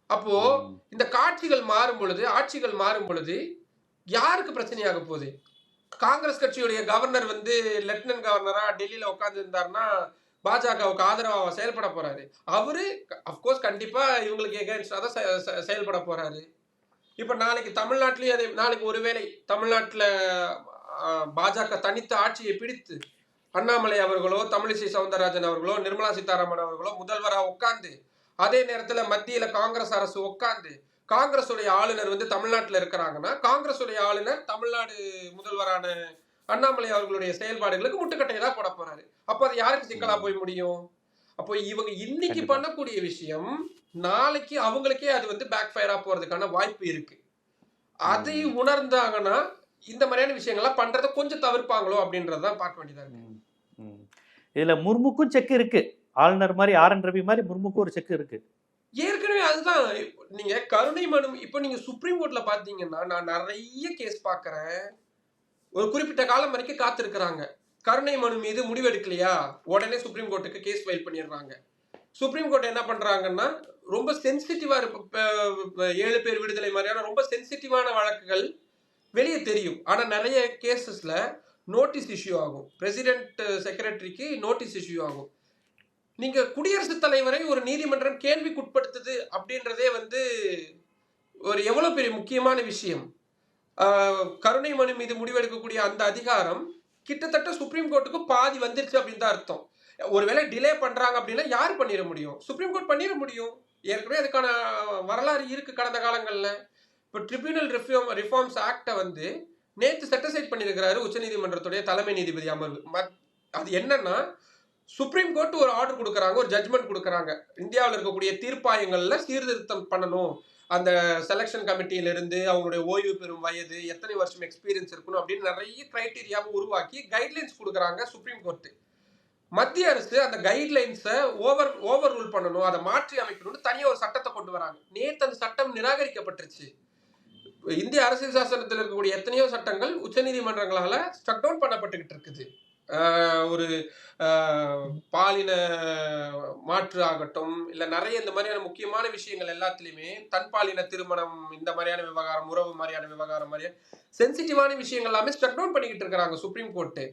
[SPEAKER 2] அப்போ இந்த ஆட்சிகள் மாறும் பொழுது யாருக்கு பிரச்சனையாக போகுது? காங்கிரஸ் கட்சியுடைய கவர்னர் லெப்டினன்ட் கவர்னரா டெல்லியில உட்கார்ந்து இருந்தாருன்னா பாஜகவுக்கு ஆதரவா செயல்பட போறாரு. அவரு அப்கோர்ஸ் கண்டிப்பா இவங்களுக்கு எகென்ஸ்டா தான் செயல்பட போறாரு. இப்ப நாளைக்கு தமிழ்நாட்டிலேயே நாளைக்கு ஒருவேளை தமிழ்நாட்டுல பாஜக தனித்த ஆட்சியை பிடித்து அண்ணாமலை அவர்களோ, தமிழிசை சவுந்தரராஜன் அவர்களோ, நிர்மலா சீதாராமன் அவர்களோ முதல்வரா உட்கார்ந்து, அதே நேரத்துல மத்தியில காங்கிரஸ் அரசு உட்கார்ந்து, காங்கிரஸ் உடைய ஆளுநர் தமிழ்நாட்டுல இருக்கிறாங்கன்னா, காங்கிரஸ் உடைய ஆளுநர் தமிழ்நாடு முதல்வரான அண்ணாமலை அவர்களுடைய செயல்பாடுகளுக்கு முட்டுக்கட்டையை தான் போட போறாரு. அப்ப அது யாருக்கு சிக்கலா போய் முடியும்? அப்போ இவங்க இன்னைக்கு பண்ணக்கூடிய விஷயம் நாளைக்கு அவங்களுக்கே அது பேக் ஃபயரா போறதுக்கான வாய்ப்பு இருக்கு. அதை உணர்ந்தாங்கன்னா இந்த மாதிரியான விஷயங்கள்லாம் பண்றதை கொஞ்சம் தவிர்ப்பாங்களோ அப்படின்றதான் பார்க்க வேண்டியதா இருக்கு.
[SPEAKER 1] இதுல முர்முக்கும் செக் இருக்கு. ஆளுநர் மாதிரி ஆர்.என். ரவி மாதிரி முர்முக்கும் ஒரு செக் இருக்கு.
[SPEAKER 2] ஏற்கனவே அதுதான் நீங்க கருணை மனு இப்ப நீங்க சுப்ரீம் கோர்ட்ல பாத்தீங்கன்னா, நான் நிறைய கேஸ் பாக்குறேன். ஒரு குறிப்பிட்ட காலம் வரைக்கும் காத்திருக்கிறாங்க. கருணை மனு மீது முடிவெடுக்கலையா, உடனே சுப்ரீம் கோர்ட்டுக்கு கேஸ் ஃபைல் பண்ணிடுறாங்க. சுப்ரீம் கோர்ட் என்ன பண்றாங்கன்னா, ரொம்ப சென்சிட்டிவா 7 பேர் விடுதலை மாதிரியான ரொம்ப சென்சிட்டிவான வழக்குகள் வெளியே தெரியும். ஆனா நிறைய கேசஸ்ல நோட்டீஸ் இஷ்யூ ஆகும். பிரசிடென்ட் செக்ரட்டரிக்கு நோட்டீஸ் இஷ்யூ ஆகும். நீங்க குடியரசுத் தலைவரை ஒரு நீதிமன்றம் கேள்விக்குட்படுத்துது அப்படின்றதே ஒரு எவ்வளவு பெரிய முக்கியமான விஷயம். கருணை மனு மீது முடிவெடுக்கக்கூடிய அந்த அதிகாரம் கிட்டத்தட்ட சுப்ரீம் கோர்ட்டுக்கு பாதி வந்துருச்சு அப்படின்னு தான் அர்த்தம். ஒருவேளை டிலே பண்றாங்க அப்படின்னா யார் பண்ணிட முடியும்? சுப்ரீம் கோர்ட் பண்ணிட முடியும். ஏற்கனவே அதுக்கான வரலாறு இருக்கு கடந்த காலங்கள்ல. இப்போ ட்ரிபியூனல் ரிஃபார்ம்ஸ் ஆக்டை நேற்று செட்டிசைட் பண்ணியிருக்கிறாரு உச்சநீதிமன்றத்துடைய தலைமை நீதிபதி அமர்வு. அது என்னன்னா, சுப்ரீம் கோர்ட் ஒரு ஆர்டர் கொடுக்குறாங்க, ஒரு ஜட்மெண்ட் கொடுக்குறாங்க. இந்தியாவில் இருக்கக்கூடிய தீர்ப்பாயங்கள்ல சீர்திருத்தம் பண்ணணும். அந்த செலெக்ஷன் கமிட்டியில இருந்து அவங்களுடைய ஓய்வு பெறும் வயது, எத்தனை வருஷம் எக்ஸ்பீரியன்ஸ் இருக்கணும் அப்படின்னு நிறைய கிரைட்டீரியாவை உருவாக்கி கைட்லைன்ஸ் கொடுக்குறாங்க சுப்ரீம் கோர்ட். மத்திய அரசு அந்த கைட்லைன்ஸை ஓவர் ரூல் பண்ணணும், அதை மாற்றி அமைக்கணும்னு தனியாக ஒரு சட்டத்தை கொண்டு வராங்க. நேற்று அந்த சட்டம் நிராகரிக்கப்பட்டுருச்சு. இந்திய அரசியல் சாசனத்தில் இருக்கக்கூடிய எத்தனையோ சட்டங்கள் உச்சநீதிமன்றங்களால ஸ்ட்ரக் டவுன் பண்ணப்பட்டுக்கிட்டு இருக்குது. ஒரு பாலின மாற்று ஆகட்டும், இல்ல நிறைய இந்த மாதிரியான முக்கியமான விஷயங்கள் எல்லாத்துலயுமே தன்பாலின திருமணம், இந்த மாதிரியான விவகாரம், உறவு மாதிரியான விவகாரம் மாதிரியான சென்சிட்டிவான விஷயங்கள் எல்லாமே ஸ்ட்ரக் டவுன் பண்ணிக்கிட்டு இருக்கிறாங்க சுப்ரீம் கோர்ட்.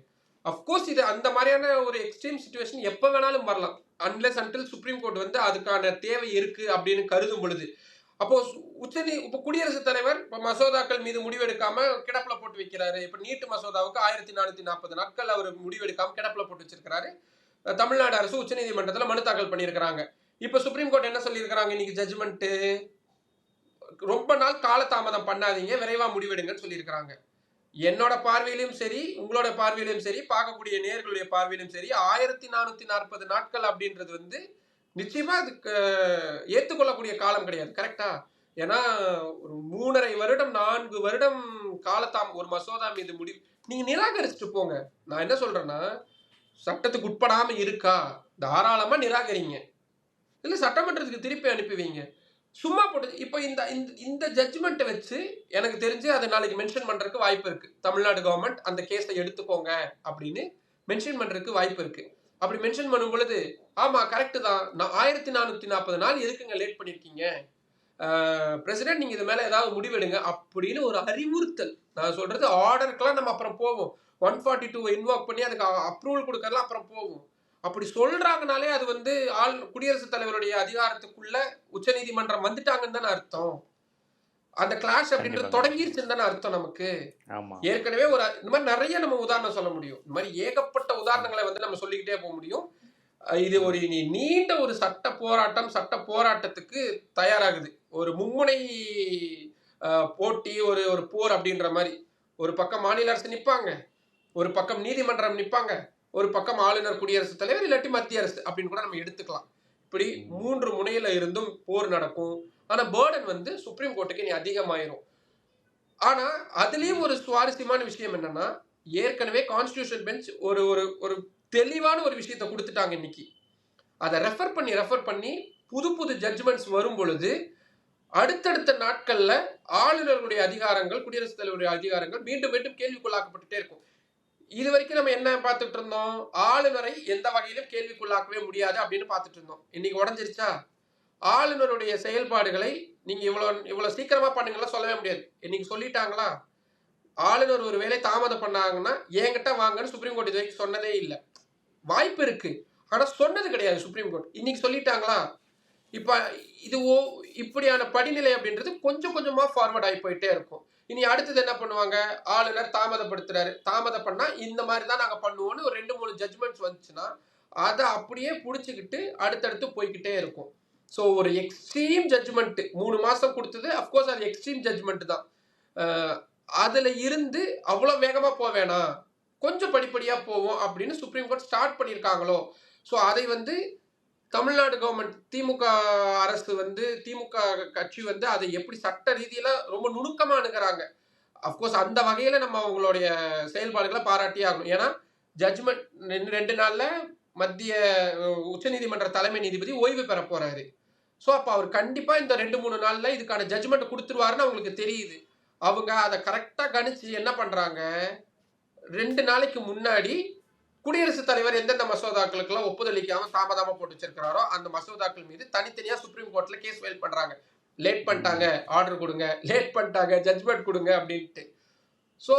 [SPEAKER 2] அப்கோர்ஸ் இது அந்த மாதிரியான ஒரு எக்ஸ்ட்ரீம் சிச்சுவேஷன் எப்ப வேணாலும் வரலாம். அன்லெஸ் அன்டில் சுப்ரீம் கோர்ட் அதுக்கான தேவை இருக்கு அப்படின்னு கருதும் பொழுது. அப்போ இப்ப குடியரசுத் தலைவர் மசோதாக்கள் மீது முடிவெடுக்காம கிடப்புல போட்டு வைக்கிறாரு. இப்ப நீட்டு மசோதாவுக்கு 1440 நாட்கள் அவர் முடிவெடுக்காம கிடப்புல போட்டு வச்சிருக்கிறாரு. தமிழ்நாடு அரசு உச்சநீதிமன்றத்துல மனு தாக்கல் பண்ணியிருக்கிறாங்க. இப்ப சுப்ரீம் கோர்ட் என்ன சொல்லியிருக்கிறாங்க, இன்னைக்கு ஜட்ஜ்மெண்ட் ரொம்ப நாள் காலதாமதம் பண்ணாதீங்க, விரைவா முடிவெடுங்கன்னு சொல்லியிருக்கிறாங்க. என்னோட பார்வையிலும் சரி, உங்களோட பார்வையிலும் சரி, பார்க்கக்கூடிய நேயர்களுடைய பார்வையிலும் சரி, 1440 நாட்கள் அப்படின்றது நிச்சயமா அதுக்கு ஏற்றுக்கொள்ளக்கூடிய காலம் கிடையாது. கரெக்டா? ஏன்னா ஒரு 3.5 வருடம் 4 வருடம் ஒரு மசோதா மீது முடிவு நீங்க நிராகரிச்சுட்டு போங்க. நான் என்ன சொல்றேன்னா, சட்டத்துக்கு உட்படாம இருக்கா, தாராளமா நிராகரிங்க. இல்ல சட்டமன்றத்துக்கு திருப்பி அனுப்பி வைங்க. சும்மா போட்டு இப்போ இந்த ஜட்ஜ்மெண்ட்டை வச்சு எனக்கு தெரிஞ்சு அதை நாளைக்கு மென்ஷன் பண்றதுக்கு வாய்ப்பு இருக்கு. தமிழ்நாடு கவர்மெண்ட் அந்த கேஸை எடுத்துக்கோங்க அப்படின்னு மென்ஷன் பண்றதுக்கு வாய்ப்பு இருக்கு. அப்படி மென்ஷன் பண்ணும் பொழுது, ஆமா கரெக்ட் தான், 1440 நாள் எதுக்குங்க லேட் பண்ணிருக்கீங்க, பிரசிடென்ட் நீங்க இது மேல ஏதாவது முடிவெடுங்க அப்படின்னு ஒரு அறிவுறுத்தல். நான் சொல்றது ஆர்டருக்கெல்லாம் நம்ம அப்புறம் போவோம். 142 இன்வாக் பண்ணி அதுக்கு அப்ரூவல் கொடுக்கறதுல அப்புறம் போகும். அப்படி சொல்றாங்கனாலே அது வந்து குடியரசுத் தலைவருடைய அதிகாரத்துக்குள்ள உச்சநீதிமன்றம் வந்துட்டாங்கன்னு தானே அர்த்தம். அந்த கிளாஷ் அப்படின்றது
[SPEAKER 1] கண்டிப்பாங்க.
[SPEAKER 2] தொடங்கிருச்சுன்னு தானே அர்த்தம் நமக்கு.
[SPEAKER 1] ஆமா.
[SPEAKER 2] ஏற்கனவே இந்த மாதிரி நிறைய நம்ம உதாரணம் சொல்ல முடியும். இந்த மாதிரி ஏகப்பட்ட உதாரணங்களை வந்து நம்ம சொல்லிக்கிட்டே போக முடியும். இது ஒரு நீண்ட ஒரு சட்ட போராட்டத்துக்கு தயாராகுது. ஒரு மும்முனை போட்டி, ஒரு போர் அப்படின்ற மாதிரி. ஒரு பக்கம் மாநில அரசு நிப்பாங்க, ஒரு பக்கம் நீதிமன்றம் நிப்பாங்க, ஒரு பக்கம் ஆளுநர், குடியரசுத் தலைவர், இல்லாட்டி மத்திய அரசு அப்படின்னு கூட நம்ம எடுத்துக்கலாம். இப்படி 3 முனையில இருந்தும் போர் நடக்கும். ஆனா பேர்டன் வந்து சுப்ரீம் கோர்ட்டுக்கு இனி அதிகமாயிரும். ஆனா அதுலயும் ஒரு சுவாரஸ்யமான விஷயம் என்னன்னா, ஏற்கனவே கான்ஸ்டிடியூஷன் பெஞ்ச் ஒரு ஒரு தெளிவான ஒரு விஷயத்தை கொடுத்துட்டாங்க இன்னைக்கு. அதை ரெஃபர் பண்ணி புது புது ஜட்ஜ்மெண்ட்ஸ் வரும் பொழுது அடுத்தடுத்த நாட்கள்ல ஆளுநர்களுடைய அதிகாரங்கள், குடியரசுத் தலைவருடைய அதிகாரங்கள் மீண்டும் மீண்டும் கேள்விக்குள்ளாக்கப்பட்டுட்டே இருக்கும். இது வரைக்கும் நம்ம என்ன பார்த்துட்டு இருந்தோம்? ஆளுநரை எந்த வகையிலும் கேள்விக்குள்ளாக்கவே முடியாது அப்படின்னு பார்த்துட்டு இருந்தோம். இன்னைக்கு உடஞ்சிருச்சா? ஆளுநருடைய செயல்பாடுகளை நீங்க இவ்வளவு சீக்கிரமா பண்ணுங்கலாம் சொல்லவே முடியாது. இன்னைக்கு சொல்லிட்டாங்களா? ஆளுநர் ஒரு வேளை தாமதம் பண்ணாங்கன்னா என்கிட்ட வாங்கன்னு சுப்ரீம் கோர்ட் இது வரைக்கும் சொன்னதே இல்லை. வாய்ப்பு இருக்கு, ஆனா சொன்னது கிடையாது சுப்ரீம் கோர்ட். இன்னைக்கு சொல்லிட்டாங்களா? இப்ப இது இப்படியான படிநிலை அப்படின்றது கொஞ்சம் கொஞ்சமா ஃபார்வர்ட் ஆகி போயிட்டே இருக்கும். இனி அடுத்தது என்ன பண்ணுவாங்க? ஆளுநர் தாமதப்படுத்துறாரு, தாமதம் பண்ணா இந்த மாதிரி தான் நாங்க பண்ணுவோம்னு ஒரு 2-3 ஜட்ஜ்மெண்ட்ஸ் வந்துச்சுன்னா அதை அப்படியே புடிச்சுக்கிட்டு அடுத்தடுத்து போய்கிட்டே இருக்கும். ஸோ ஒரு எக்ஸ்ட்ரீம் ஜட்ஜ்மெண்ட் 3 மாசம் கொடுத்தது, அப்கோர்ஸ் அது எக்ஸ்ட்ரீம் ஜட்ஜ்மெண்ட் தான். அதுல இருந்து அவ்வளவு வேகமா போக வேணாம், கொஞ்சம் படிப்படியா போவோம் அப்படின்னு சுப்ரீம் கோர்ட் ஸ்டார்ட் பண்ணியிருக்காங்களோ. ஸோ அதை வந்து தமிழ்நாடு கவர்மெண்ட், திமுக அரசு வந்து, திமுக கட்சி வந்து அதை எப்படி சட்ட ரீதியில ரொம்ப நுணுக்கமா அணுகிறாங்க. அப்கோர்ஸ் அந்த வகையில நம்ம அவங்களுடைய செயல்பாடுகளை பாராட்டியே ஆகணும். ஏன்னா ஜட்ஜ்மெண்ட் 2 நாள்ல மத்திய உச்சநீதிமன்ற தலைமை நீதிபதி ஓய்வு பெற போறாரு. ஸோ அப்ப அவர் கண்டிப்பா இந்த 2-3 நாள்ல இதுக்கான ஜட்ஜ்மெண்ட் கொடுத்துருவாருன்னு அவங்களுக்கு தெரியுது. அவங்க அதை கரெக்டா கணிச்சு என்ன பண்றாங்க, 2 நாளைக்கு முன்னாடி குடியரசுத் தலைவர் எந்தெந்த மசோதாக்களுக்கெல்லாம் ஒப்புதல் அளிக்காம தாமதமா போட்டு வச்சிருக்கிறாரோ அந்த மசோதாக்கள் மீது தனித்தனியா சுப்ரீம் கோர்ட்ல கேஸ் ஃபைல் பண்றாங்க. லேட் பண்ணிட்டாங்க, ஆர்டர் கொடுங்க, லேட் பண்ணிட்டாங்க, ஜட்ஜ்மெண்ட் கொடுங்க அப்படின்ட்டு. ஸோ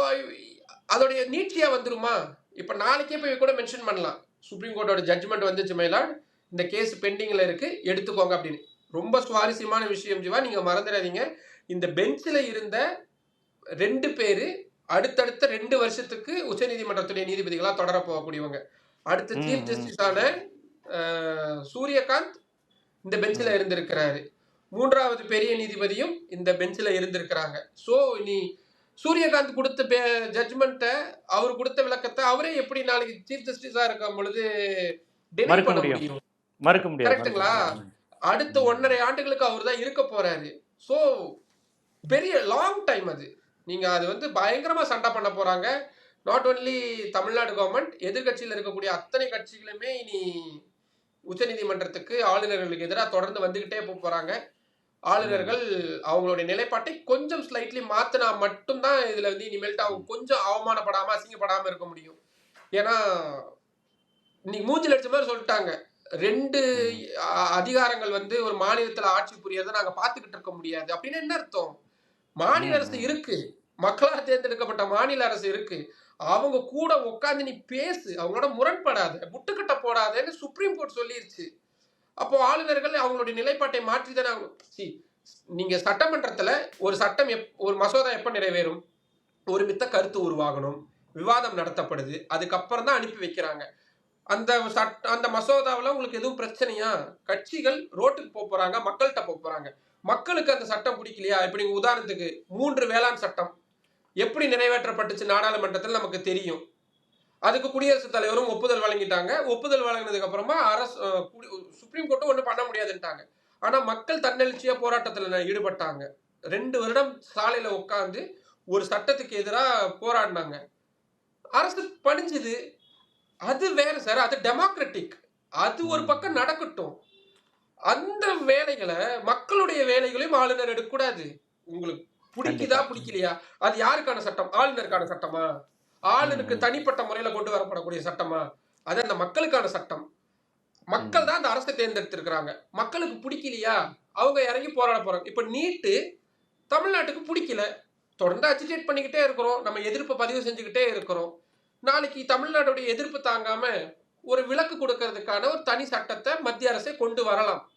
[SPEAKER 2] அதோடைய நீட்சியா வந்துருமா? இப்ப நாளைக்கே போய் கூட மென்ஷன் பண்ணலாம், சுப்ரீம் கோர்ட்டோட ஜட்ஜ்மெண்ட் வந்துச்சு மயிலாட், இந்த கேஸ் பெண்டிங்ல இருக்கு, எடுத்துக்கோங்க அப்படின்னு. ரொம்ப சுவாரஸ்யமான விஷயம் ஜீவா, நீங்க மறந்துடாதீங்க. இந்த பெஞ்சில் இருந்த 2 பேரு அடுத்தடுத்த 2 வருஷத்துக்கு உச்சநீதிமன்றத்துடைய நீதிபதிகளா தொடர போகக்கூடியவங்க. அடுத்த சீஃப் ஜஸ்டிஸான சூரியகாந்த் இந்த பெஞ்சில் இருந்திருக்கிறாரு. 3வது பெரிய நீதிபதியும் இந்த பெஞ்சில் இருந்திருக்கிறாங்க. ஸோ இனி சூரியகாந்த் கொடுத்த ஜட்ஜ்மெண்ட்டை, அவர் கொடுத்த விளக்கத்தை அவரே எப்படி நாளைக்கு சீஃப் ஜஸ்டிஸா இருக்கும் பொழுது டினை பண்ண முடியும்?
[SPEAKER 1] மறுக்க முடியாது.
[SPEAKER 2] கரெக்ட்டுங்களா? அடுத்த 1.5 ஆண்டுகளுக்கு அவர் தான் இருக்க போறாரு. ஸோ பெரிய லாங் டைம் அது. நீங்க அது வந்து பயங்கரமா சண்டை பண்ண போறாங்க. நாட் ஒன்லி தமிழ்நாடு கவர்மெண்ட், எதிர்கட்சியில் இருக்கக்கூடிய அத்தனை கட்சிகளுமே இனி உச்சநீதிமன்றத்துக்கு ஆளுநர்களுக்கு எதிராக தொடர்ந்து வந்துகிட்டே போறாங்க. ஆளுநர்கள் அவங்களுடைய நிலைப்பாட்டை கொஞ்சம் ஸ்லைட்லி மாத்தினா மட்டும்தான் இதுல வந்து இனிமேல்ட்டு அவங்க கொஞ்சம் அவமானப்படாம, அசிங்கப்படாம இருக்க முடியும். ஏன்னா இன்னைக்கு மூஞ்சில் அடிச்ச மாதிரி சொல்லிட்டாங்க, 2 அதிகாரங்கள் வந்து ஒரு மாநிலத்துல ஆட்சி புரியறதை நாங்க பார்த்துக்கிட்டு இருக்க முடியாது அப்படின்னு. என்ன அர்த்தம்? மாநில அரசு இருக்கு, மக்களால் தேர்ந்தெடுக்கப்பட்ட மாநில அரசு இருக்கு, அவங்க கூட உட்காந்து நீ பேசு, அவங்களோட முரண்படாத, முட்டுக்கட்ட போடாதன்னு சுப்ரீம் கோர்ட் சொல்லிருச்சு. அப்போ ஆளுநர்கள் அவங்களுடைய நிலைப்பாட்டை மாற்றி தானே ஆகணும். நீங்க சட்டமன்றத்துல ஒரு சட்டம் ஒரு மசோதா எப்ப நிறைவேறும்? ஒரு மித்த கருத்து உருவாகணும், விவாதம் நடத்தப்படுது, அதுக்கப்புறம் தான் அனுப்பி வைக்கிறாங்க. அந்த மசோதாவில் உங்களுக்கு எதுவும் பிரச்சனையா? கட்சிகள் ரோட்டுக்கு போறாங்க, மக்கள்கிட்ட போறாங்க. மக்களுக்கு அந்த சட்டம் பிடிக்கலையா? இப்ப நீங்க உதாரணத்துக்கு 3 வேளாண் சட்டம் எப்படி நிறைவேற்றப்பட்டுச்சு நாடாளுமன்றத்தில் நமக்கு தெரியும். அதுக்கு குடியரசுத் தலைவரும் ஒப்புதல் வழங்கிட்டாங்க. ஒப்புதல் வழங்கினதுக்கு அப்புறமா சுப்ரீம் கோர்ட்டும் ஒன்றும் பண்ண முடியாதுன்ட்டாங்க. ஆனா மக்கள் தன்னெழுச்சியா போராட்டத்துல ஈடுபட்டாங்க. 2 வருடம் சாலையில உட்கார்ந்து ஒரு சட்டத்துக்கு எதிராக போராடினாங்க. அரசு பணிஞ்சது. அது வேற சார், அது டெமோக்ராட்டிக். அது ஒரு பக்கம் நடக்கட்டும். அந்த வேலைகளை, மக்களுடைய வேலைகளையும் ஆளுநர் எடுக்கக்கூடாது. உங்களுக்கு பிடிக்குதா பிடிக்கலையா? அது யாருக்கான சட்டம்? ஆளுநருக்கான சட்டமா? ஆளுநருக்கு தனிப்பட்ட முறையில கொண்டு வரப்படக்கூடிய சட்டமா? அது அந்த மக்களுக்கான சட்டம். மக்கள் தான் அந்த அரசை தேர்ந்தெடுத்திருக்கிறாங்க. மக்களுக்கு பிடிக்கலையா, அவங்க இறங்கி போராட போறாங்க. இப்ப நீட்டு தமிழ்நாட்டுக்கு பிடிக்கல, தொடர்ந்து அஜிடேட் பண்ணிக்கிட்டே இருக்கிறோம், நம்ம எதிர்ப்பு பதிவு செஞ்சுக்கிட்டே இருக்கிறோம். நாளைக்கு தமிழ்நாடுடைய எதிர்ப்பு தாங்காம ஒரு விலக்கு கொடுக்கறதுக்கான ஒரு தனி சட்டத்தை மத்திய அரசே கொண்டு வரலாம்.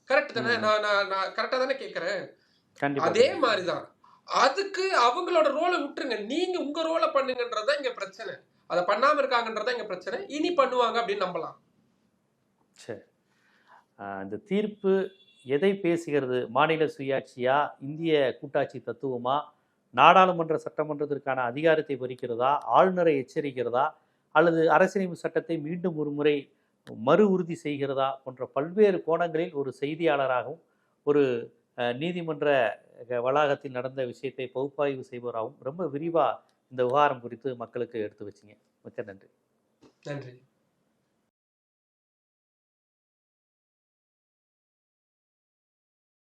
[SPEAKER 2] கரெக்ட் தானே?
[SPEAKER 1] ம்.
[SPEAKER 2] நான் நான் நான் கரெக்டா தானே கேட்கிறேன்?
[SPEAKER 1] கண்டிப்பா
[SPEAKER 2] அதே
[SPEAKER 1] கண்டிப்பா.
[SPEAKER 2] மாதிரிதான். அதுக்கு அவங்களோட ரோல விட்டுருங்க. நீங்க உங்க ரோல பண்ணுங்கன்றதுதான் இங்க பிரச்சனை. அத பண்ணாம இருக்காங்கன்றதுதான் இங்க பிரச்சனை. இனி பண்ணுவாங்க அப்படின்னு நம்பலாம்.
[SPEAKER 1] சரி. இந்த தீர்ப்பு எதை பேசுகிறது? மாநில சுயாட்சியா? இந்திய கூட்டாட்சி தத்துவமா? நாடாளுமன்ற சட்டமன்றத்திற்கான அதிகாரத்தை பறிக்கிறதா? ஆளுநரை எச்சரிக்கிறதா? அல்லது அரசியலமைப்பு சட்டத்தை மீண்டும் ஒரு முறை மறு உறுதி செய்கிறதா? போன்ற பல்வேறு கோணங்களில் ஒரு செய்தியாளராகவும் ஒரு நீதிமன்ற வளாகத்தில் நடந்த விஷயத்தை பகுப்பாய்வு செய்பவராகவும் ரொம்ப விரிவாக இந்த விவகாரம் குறித்து மக்களுக்கு எடுத்து வச்சிங்க. மிக்க நன்றி.
[SPEAKER 2] நன்றி.